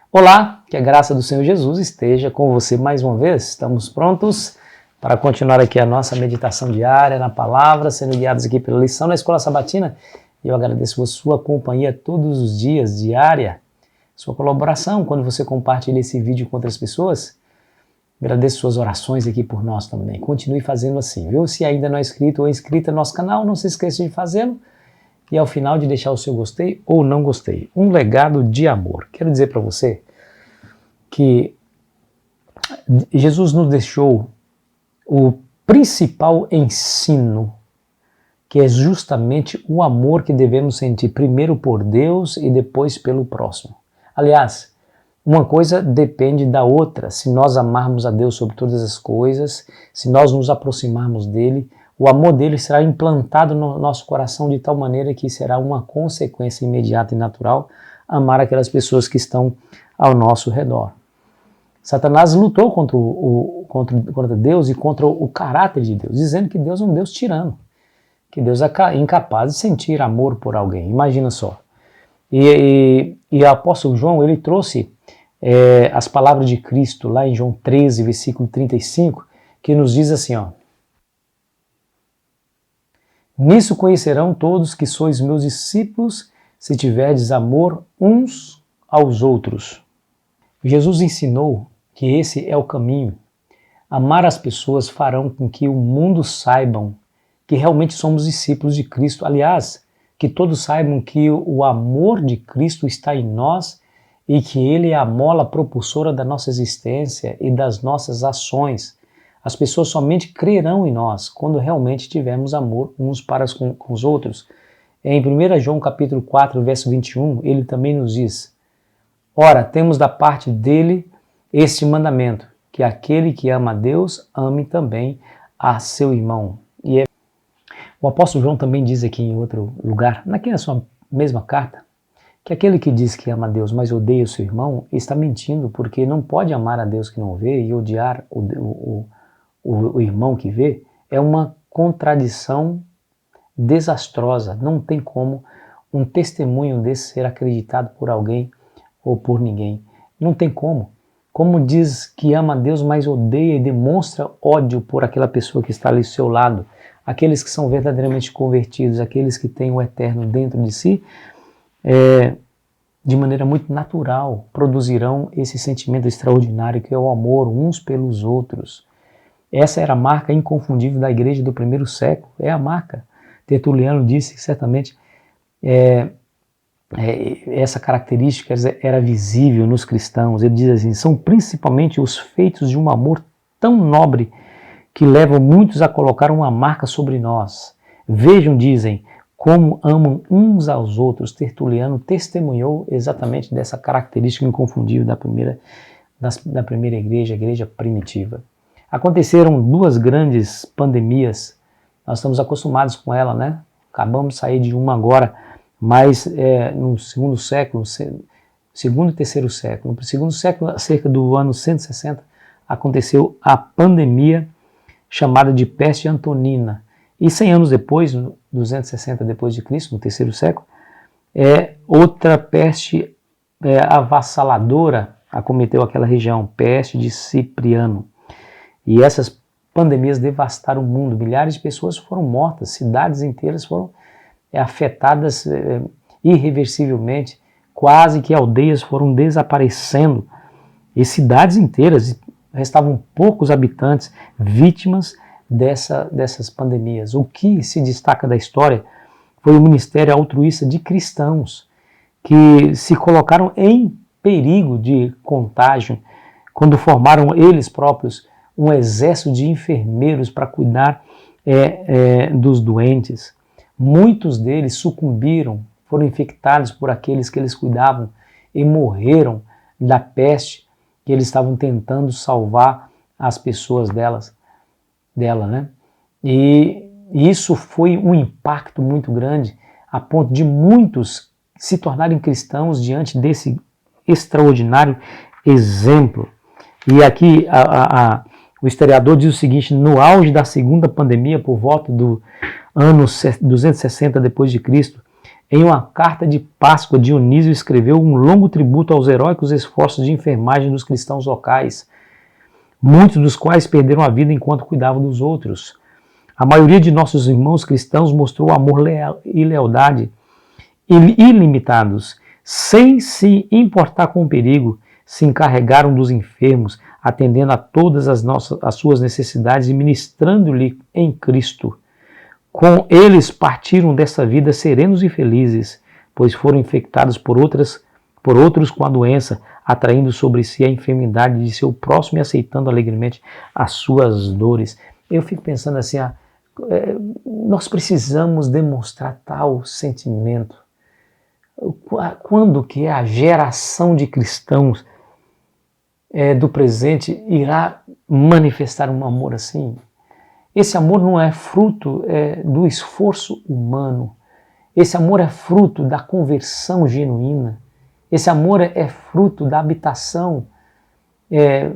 Olá, que a graça do Senhor Jesus esteja com você mais uma vez. Estamos prontos para continuar aqui a nossa meditação diária na palavra, sendo guiados aqui pela lição na Escola Sabatina. E eu agradeço a sua companhia todos os dias, diária, sua colaboração quando você compartilha esse vídeo com outras pessoas. Agradeço suas orações aqui por nós também. Continue fazendo assim, viu? Se ainda não é inscrito ou inscrita no nosso canal, não se esqueça de fazê-lo. E ao final de deixar o seu gostei ou não gostei. Um legado de amor. Quero dizer para você que Jesus nos deixou o principal ensino, que é justamente o amor que devemos sentir primeiro por Deus e depois pelo próximo. Aliás, uma coisa depende da outra. Se nós amarmos a Deus sobre todas as coisas, se nós nos aproximarmos dele, o amor dele será implantado no nosso coração de tal maneira que será uma consequência imediata e natural amar aquelas pessoas que estão ao nosso redor. Satanás lutou contra Deus e contra o caráter de Deus, dizendo que Deus é um Deus tirano, que Deus é incapaz de sentir amor por alguém. Imagina só. E o apóstolo João, ele trouxe as palavras de Cristo lá em João 13, versículo 35, que nos diz assim, ó: nisso conhecerão todos que sois meus discípulos, se tiverdes amor uns aos outros. Jesus ensinou que esse é o caminho. Amar as pessoas farão com que o mundo saibam que realmente somos discípulos de Cristo. Aliás, que todos saibam que o amor de Cristo está em nós e que Ele é a mola propulsora da nossa existência e das nossas ações. As pessoas somente crerão em nós quando realmente tivermos amor uns para com os outros. Em 1 João capítulo 4, verso 21, ele também nos diz: ora, temos da parte dele este mandamento, que aquele que ama a Deus, ame também a seu irmão. O apóstolo João também diz aqui em outro lugar, na sua mesma carta, que aquele que diz que ama a Deus, mas odeia o seu irmão, está mentindo, porque não pode amar a Deus que não vê e odiar o irmão que vê. É uma contradição desastrosa. Não tem como um testemunho desse ser acreditado por alguém ou por ninguém. Não tem como. Como diz que ama a Deus, mas odeia e demonstra ódio por aquela pessoa que está ali ao seu lado. Aqueles que são verdadeiramente convertidos, aqueles que têm o eterno dentro de si, de maneira muito natural, produzirão esse sentimento extraordinário que é o amor uns pelos outros. Essa era a marca inconfundível da igreja do primeiro século. É a marca. Tertuliano disse que certamente essa característica era visível nos cristãos. Ele diz assim: são principalmente os feitos de um amor tão nobre que levam muitos a colocar uma marca sobre nós. Vejam, dizem, como amam uns aos outros. Tertuliano testemunhou exatamente dessa característica inconfundível da primeira igreja, a igreja primitiva. Aconteceram duas grandes pandemias. Nós estamos acostumados com ela, né? Acabamos de sair de uma agora, mas no segundo século, segundo e terceiro século. No segundo século, cerca do ano 160, aconteceu a pandemia chamada de peste antonina. E 100 anos depois, 260 depois de Cristo, no terceiro século, outra peste avassaladora acometeu aquela região, peste de Cipriano. E essas pandemias devastaram o mundo. Milhares de pessoas foram mortas, cidades inteiras foram afetadas irreversivelmente, quase que aldeias foram desaparecendo e cidades inteiras, restavam poucos habitantes vítimas dessas pandemias. O que se destaca da história foi o ministério altruísta de cristãos que se colocaram em perigo de contágio quando formaram eles próprios um exército de enfermeiros para cuidar dos doentes. Muitos deles sucumbiram, foram infectados por aqueles que eles cuidavam e morreram da peste que eles estavam tentando salvar as pessoas dela, né? E isso foi um impacto muito grande, a ponto de muitos se tornarem cristãos diante desse extraordinário exemplo. E aqui o historiador diz o seguinte: no auge da segunda pandemia, por volta do ano 260 depois de Cristo, Em uma carta de Páscoa, Dionísio escreveu um longo tributo aos heróicos esforços de enfermagem dos cristãos locais, muitos dos quais perderam a vida enquanto cuidavam dos outros. A maioria de nossos irmãos cristãos mostrou amor e lealdade ilimitados, sem se importar com o perigo, se encarregaram dos enfermos, atendendo a todas as suas necessidades e ministrando-lhe em Cristo. Com eles partiram dessa vida serenos e felizes, pois foram infectados por outros com a doença, atraindo sobre si a enfermidade de seu próximo e aceitando alegremente as suas dores. Eu fico pensando assim, nós precisamos demonstrar tal sentimento. Quando que a geração de cristãos do presente irá manifestar um amor assim? Esse amor não é fruto do esforço humano. Esse amor é fruto da conversão genuína. Esse amor é fruto da habitação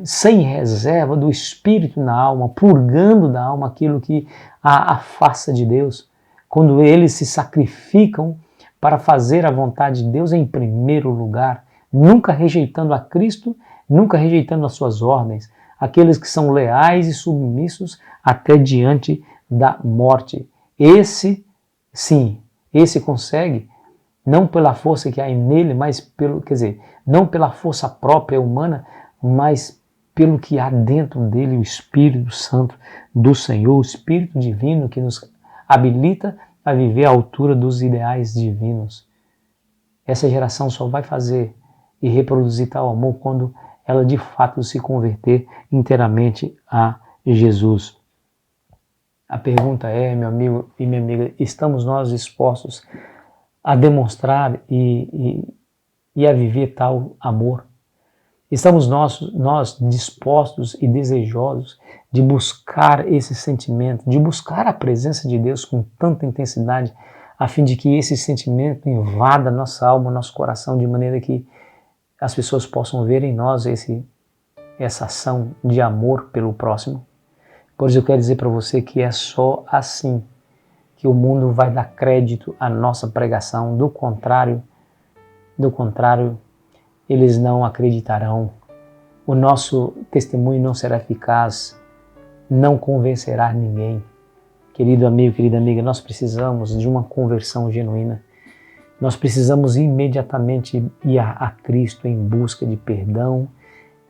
sem reserva do Espírito na alma, purgando da alma aquilo que a afasta de Deus. Quando eles se sacrificam para fazer a vontade de Deus em primeiro lugar, nunca rejeitando a Cristo, nunca rejeitando as suas ordens, aqueles que são leais e submissos até diante da morte. Esse, sim, esse consegue, não pela força que há nele, mas não pela força própria humana, mas pelo que há dentro dele, o Espírito Santo do Senhor, o Espírito Divino que nos habilita a viver à altura dos ideais divinos. Essa geração só vai fazer e reproduzir tal amor quando ela de fato se converter inteiramente a Jesus. A pergunta é, meu amigo e minha amiga, estamos nós dispostos a demonstrar e a viver tal amor? Estamos nós dispostos e desejosos de buscar esse sentimento, de buscar a presença de Deus com tanta intensidade, a fim de que esse sentimento invada nossa alma, nosso coração, de maneira que as pessoas possam ver em nós essa ação de amor pelo próximo? Por isso eu quero dizer para você que é só assim que o mundo vai dar crédito à nossa pregação. Do contrário, eles não acreditarão. O nosso testemunho não será eficaz, não convencerá ninguém. Querido amigo, querida amiga, nós precisamos de uma conversão genuína. Nós precisamos imediatamente ir a Cristo em busca de perdão,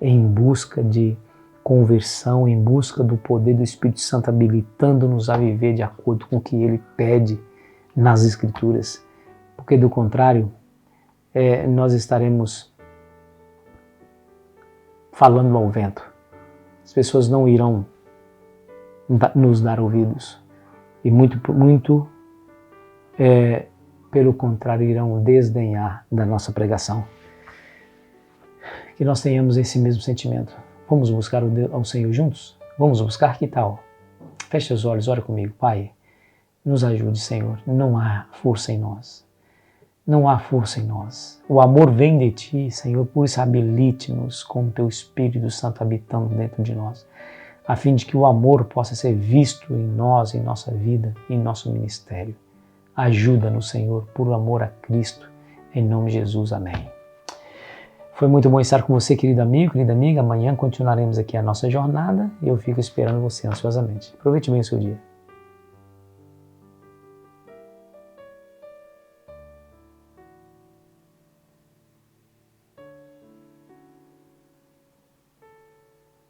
em busca de conversão, em busca do poder do Espírito Santo habilitando-nos a viver de acordo com o que Ele pede nas Escrituras. Porque do contrário, nós estaremos falando ao vento. As pessoas não irão nos dar ouvidos e muito pelo contrário, irão desdenhar da nossa pregação. Que nós tenhamos esse mesmo sentimento. Vamos buscar ao Senhor juntos? Vamos buscar? Que tal? Feche os olhos, ore comigo. Pai, nos ajude, Senhor. Não há força em nós. Não há força em nós. O amor vem de Ti, Senhor, por isso habilite-nos com o Teu Espírito Santo habitando dentro de nós, a fim de que o amor possa ser visto em nós, em nossa vida, em nosso ministério. Ajuda-nos, Senhor, por amor a Cristo, em nome de Jesus. Amém. Foi muito bom estar com você, querido amigo, querida amiga. Amanhã continuaremos aqui a nossa jornada e eu fico esperando você ansiosamente. Aproveite bem o seu dia.